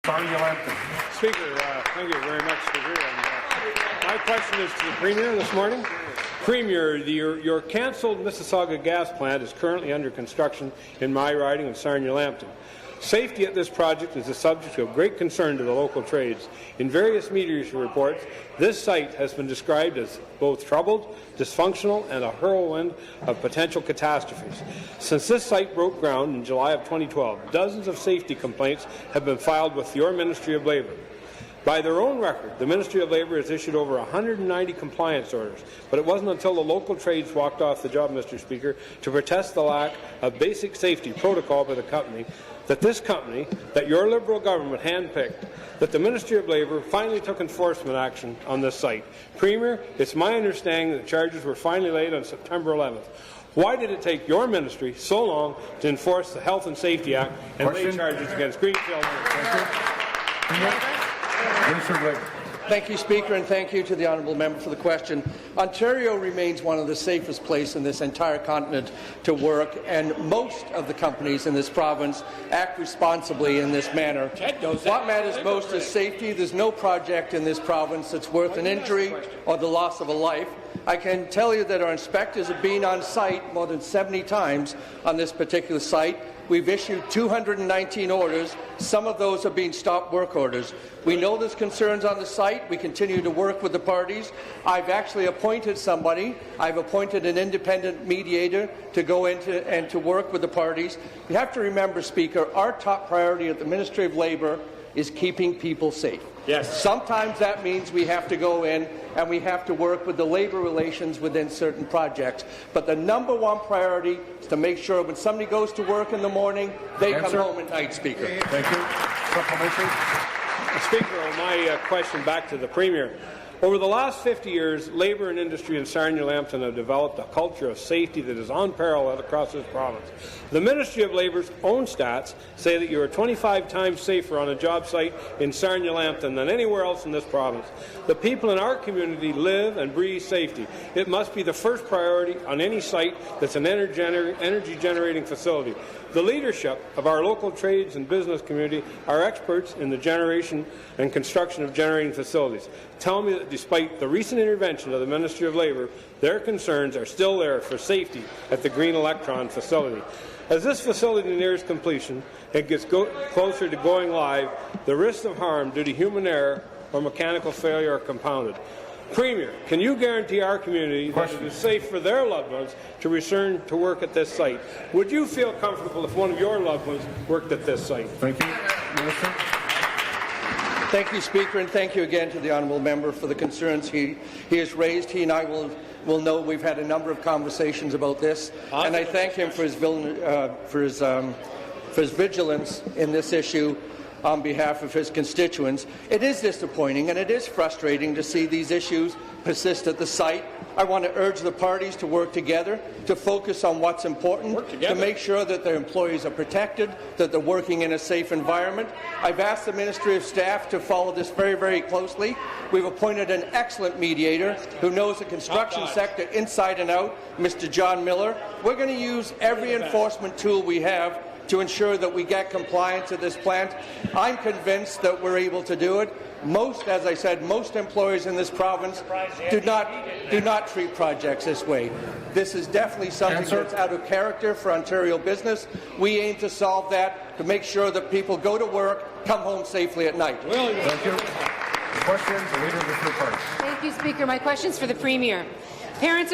Sarnia-Lambton. Speaker, thank you very much for hearing. My question is to the Premier this morning. Premier, your cancelled Mississauga gas plant is currently under construction in my riding of Sarnia-Lambton. Safety at this project is a subject of great concern to the local trades. In various media reports, this site has been described as both troubled, dysfunctional, and a whirlwind of potential catastrophes. Since this site broke ground in July of 2012, dozens of safety complaints have been filed with your Ministry of Labour. By their own record, the Ministry of Labour has issued over 190 compliance orders, but it wasn't until the local trades walked off the job, Mr. Speaker, to protest the lack of basic safety protocol by the company, that your Liberal government handpicked, that the Ministry of Labour finally took enforcement action on this site. Premier, it's my understanding that charges were finally laid on September 11th. Why did it take your ministry so long to enforce the Health and Safety Act and lay charges against Greenfield? Thank you, Speaker, and thank you to the honourable member for the question. Ontario remains one of the safest places in this entire continent to work, and most of the companies in this province act responsibly in this manner. What matters most is safety. There's no project in this province that's worth an injury or the loss of a life. I can tell you that our inspectors have been on site more than 70 times on this particular site. We've issued 219 orders. Some of those have been stop work orders. We know there's concerns on the site. We continue to work with the parties. I've actually appointed somebody. I've appointed an independent mediator to go into and to work with the parties. You have to remember, Speaker, our top priority at the Ministry of Labour is keeping people safe. Yes. Sometimes that means we have to go in and we have to work with the labour relations within certain projects. But the number one priority is to make sure when somebody goes to work in the morning, they come home at night, Speaker. Thank you. Supplementary. Speaker, my question back to the Premier. Over the last 50 years, labour and industry in Sarnia-Lambton have developed a culture of safety that is unparalleled across this province. The Ministry of Labour's own stats say that you are 25 times safer on a job site in Sarnia-Lambton than anywhere else in this province. The people in our community live and breathe safety. It must be the first priority on any site that's an energy-generating facility. The leadership of our local trades and business community are experts in the generation and construction of generating facilities. Tell me that despite the recent intervention of the Ministry of Labour, their concerns are still there for safety at the Green Electron facility. As this facility nears completion and gets closer to going live, the risks of harm due to human error or mechanical failure are compounded. Premier, can you guarantee our community that it is safe for their loved ones to return to work at this site? Would you feel comfortable if one of your loved ones worked at this site? Thank you. Minister. Thank you, Speaker, and thank you again to the honourable member for the concerns he has raised. He and I will know we've had a number of conversations about this, and I thank him for his vigilance in this issue on behalf of his constituents. It is disappointing and it is frustrating to see these issues persist at the site. I want to urge the parties to work together, to focus on what's important, to make sure that their employees are protected, that they're working in a safe environment. I've asked the Ministry of Staff to follow this very, very closely. We've appointed an excellent mediator who knows the construction sector inside and out, Mr. John Miller. We're going to use every enforcement tool we have to ensure that we get compliance at this plant. I'm convinced that we're able to do it. As I said, most employers in this province do not treat projects this way. This is definitely something that's out of character for Ontario business. We aim to solve that, to make sure that people go to work, come home safely at night. Thank you. Questions, the Leader of the Third Party. Thank you, Speaker. My question is for the Premier. Parents